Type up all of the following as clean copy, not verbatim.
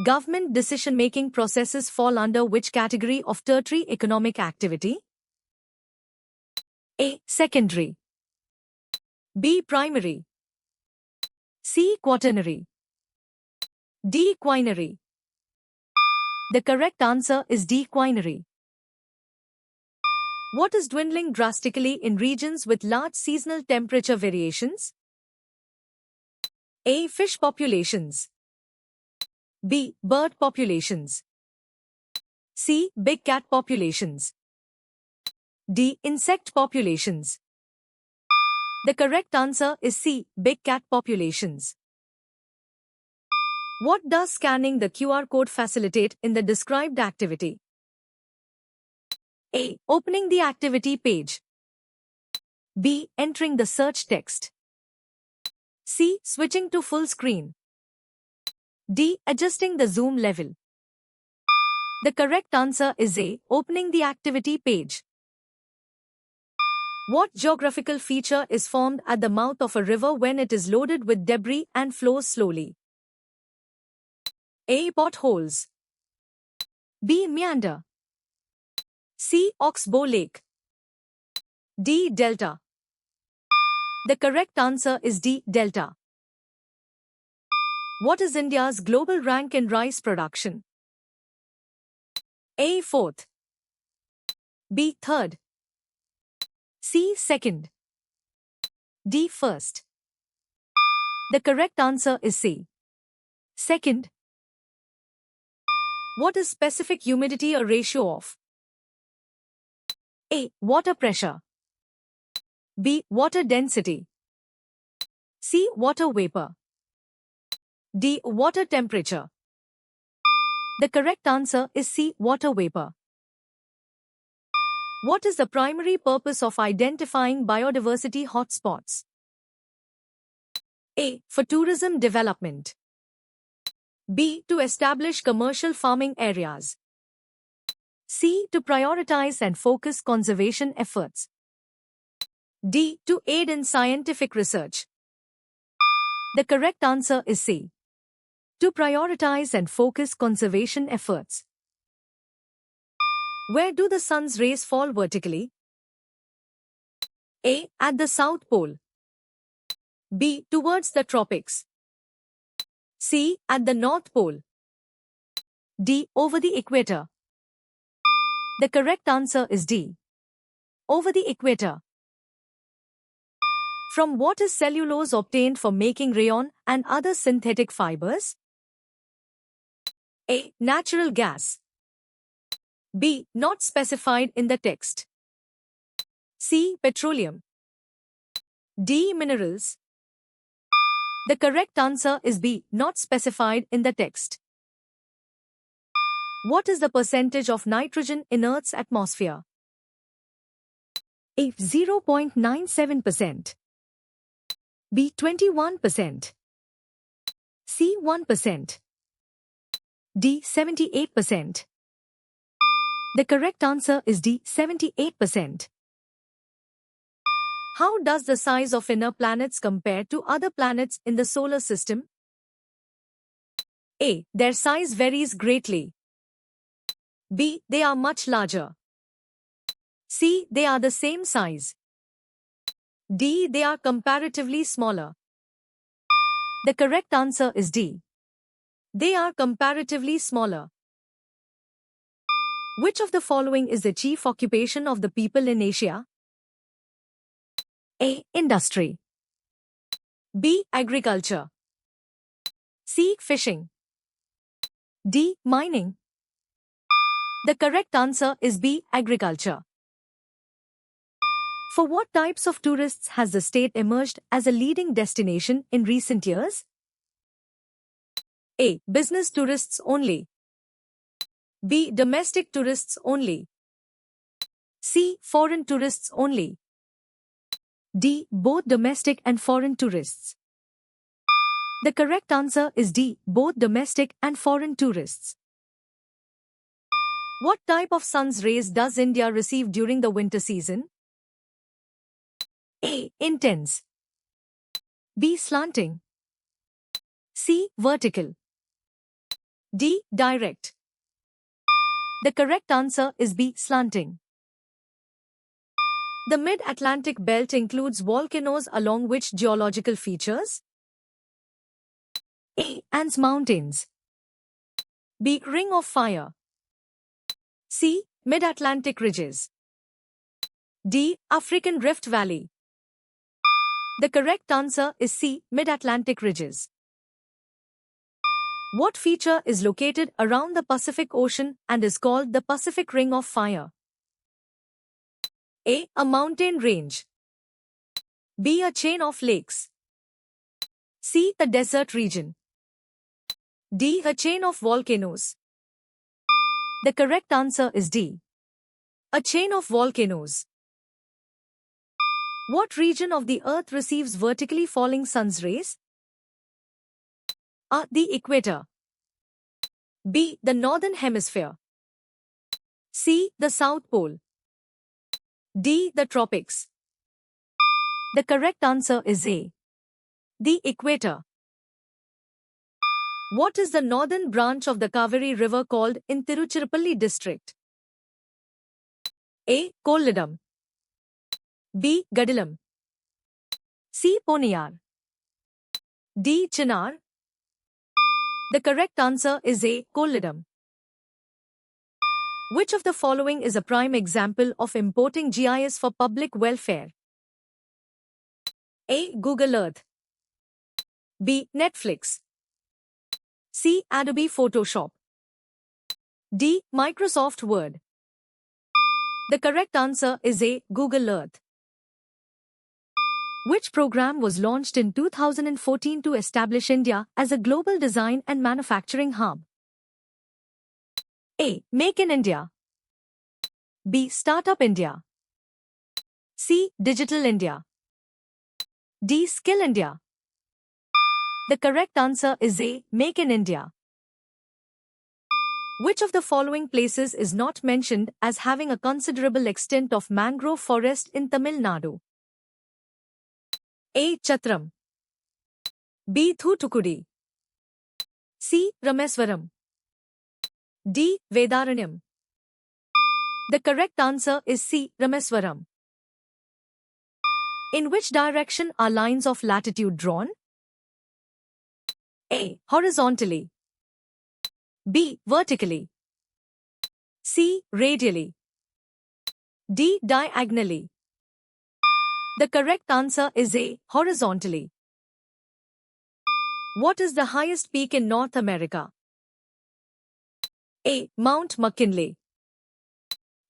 Government decision-making processes fall under which category of tertiary economic activity? A. Secondary. B. Primary. C. Quaternary. D. Quinary. The correct answer is D. Quinary. What is dwindling drastically in regions with large seasonal temperature variations? A. Fish populations. B. Bird populations. C. Big cat populations. D. Insect populations. The correct answer is C. Big cat populations. What does scanning the QR code facilitate in the described activity? A. Opening the activity page. B. Entering the search text. C. Switching to full screen. D. Adjusting the zoom level. The correct answer is A. Opening the activity page. What geographical feature is formed at the mouth of a river when it is loaded with debris and flows slowly? A. Potholes. B. Meander. C. Oxbow Lake. D. Delta. The correct answer is D. Delta. What is India's global rank in rice production? A. 4th. B. 3rd. C. 2nd. D. 1st. The correct answer is C. 2nd. What is specific humidity a ratio of? A. Water pressure. B. Water density. C. Water vapor. D. Water temperature. The correct answer is C. Water vapor. What is the primary purpose of identifying biodiversity hotspots? A. For tourism development. B. To establish commercial farming areas. C. To prioritize and focus conservation efforts. D. To aid in scientific research. The correct answer is C. To prioritize and focus conservation efforts. Where do the sun's rays fall vertically? A. At the South Pole. B. Towards the tropics. C. At the North Pole. D. Over the equator. The correct answer is D. Over the equator. From what is cellulose obtained for making rayon and other synthetic fibers? A. Natural gas. B. Not specified in the text. C. Petroleum. D. Minerals. The correct answer is B. Not specified in the text. What is the percentage of nitrogen in Earth's atmosphere? A. 0.97%. B. 21%. C. 1%. D. 78%. The correct answer is D. 78%. How does the size of inner planets compare to other planets in the solar system? A. Their size varies greatly. B. They are much larger. C. They are the same size. D. They are comparatively smaller. The correct answer is D. They are comparatively smaller. Which of the following is the chief occupation of the people in Asia? A. Industry. B. Agriculture. C. Fishing. D. Mining. The correct answer is B. Agriculture. For what types of tourists has the state emerged as a leading destination in recent years? A. Business tourists only. B. Domestic tourists only. C. Foreign tourists only. D. Both domestic and foreign tourists. The correct answer is D. Both domestic and foreign tourists. What type of sun's rays does India receive during the winter season? A. Intense. B. Slanting. C. Vertical. D. Direct. The correct answer is B. Slanting. The mid-Atlantic belt includes volcanoes along which geological features? A. Andes Mountains. B. Ring of Fire. C. Mid-Atlantic ridges. D. African Rift Valley. The correct answer is C. Mid-Atlantic ridges. What feature is located around the Pacific Ocean and is called the Pacific Ring of Fire? A. A mountain range. B. A chain of lakes. C. A desert region. D. A chain of volcanoes. The correct answer is D. A chain of volcanoes. What region of the Earth receives vertically falling sun's rays? A. The equator. B. The northern hemisphere. C. The South Pole. D. The tropics. The correct answer is A. The equator. What is the northern branch of the Kaveri River called in Tiruchirappalli district? A. Kolladam. B. Gadilam. C. Poniyar. D. Chinnar. The correct answer is A. Kolladam. Which of the following is a prime example of importing GIS for public welfare? A. Google Earth. B. Netflix. C. Adobe Photoshop. D. Microsoft Word. The correct answer is A. Google Earth. Which program was launched in 2014 to establish India as a global design and manufacturing hub? A. Make in India. B. Startup India. C. Digital India. D. Skill India. The correct answer is A. Make in India. Which of the following places is not mentioned as having a considerable extent of mangrove forest in Tamil Nadu? A. Chatram. B. Thoothukudi. C. Rameswaram. D. Vedaranyam. The correct answer is C. Rameswaram. In which direction are lines of latitude drawn? A. Horizontally. B. Vertically. C. Radially. D. Diagonally. The correct answer is A. Horizontally. What is the highest peak in North America? A. Mount McKinley.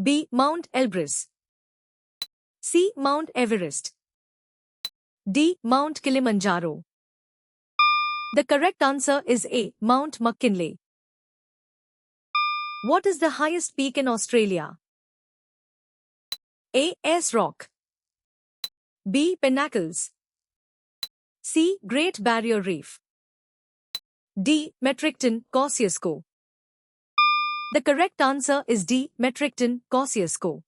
B. Mount Elbrus. C. Mount Everest. D. Mount Kilimanjaro. The correct answer is A. Mount McKinley. What is the highest peak in Australia? A. Ayers Rock. B. Pinnacles. C. Great Barrier Reef. D. Metricton, Kosciuszko. The correct answer is D. Metricton, Kosciuszko.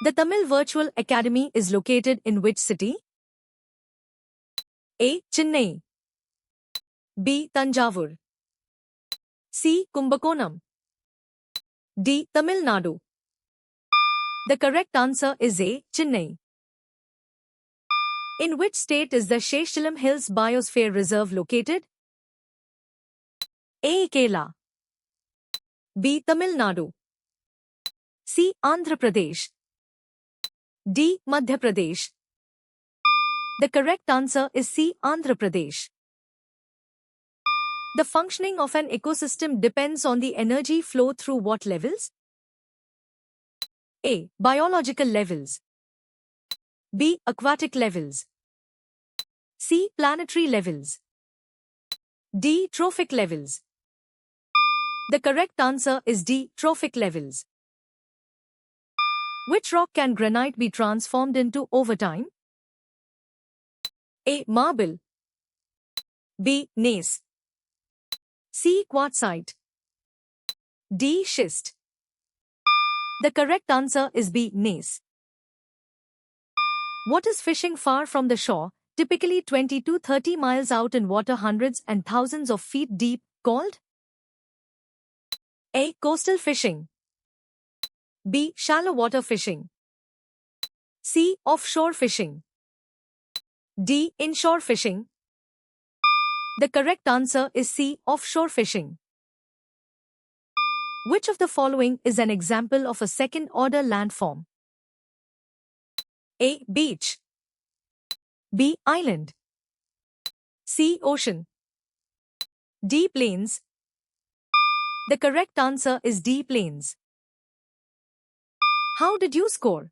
The Tamil Virtual Academy is located in which city? A. Chennai. B. Tanjavur. C. Kumbakonam. D. Tamil Nadu. The correct answer is A. Chennai. In which state is the Sheshachalam Hills Biosphere Reserve located? A. Kerala. B. Tamil Nadu. C. Andhra Pradesh. D. Madhya Pradesh. The correct answer is C. Andhra Pradesh. The functioning of an ecosystem depends on the energy flow through what levels? A. Biological levels. B. Aquatic levels. C. Planetary levels. D. Trophic levels. The correct answer is D. Trophic levels. Which rock can granite be transformed into over time? A. Marble. B. Gneiss. C. Quartzite. D. Schist. The correct answer is B. Gneiss. What is fishing far from the shore, typically 20 to 30 miles out in water hundreds and thousands of feet deep, called? A. Coastal fishing. B. Shallow water fishing. C. Offshore fishing. D. Inshore fishing. The correct answer is C. Offshore fishing. Which of the following is an example of a second-order landform? A. Beach. B. Island. C. Ocean. D. Plains. The correct answer is D. Plains. How did you score?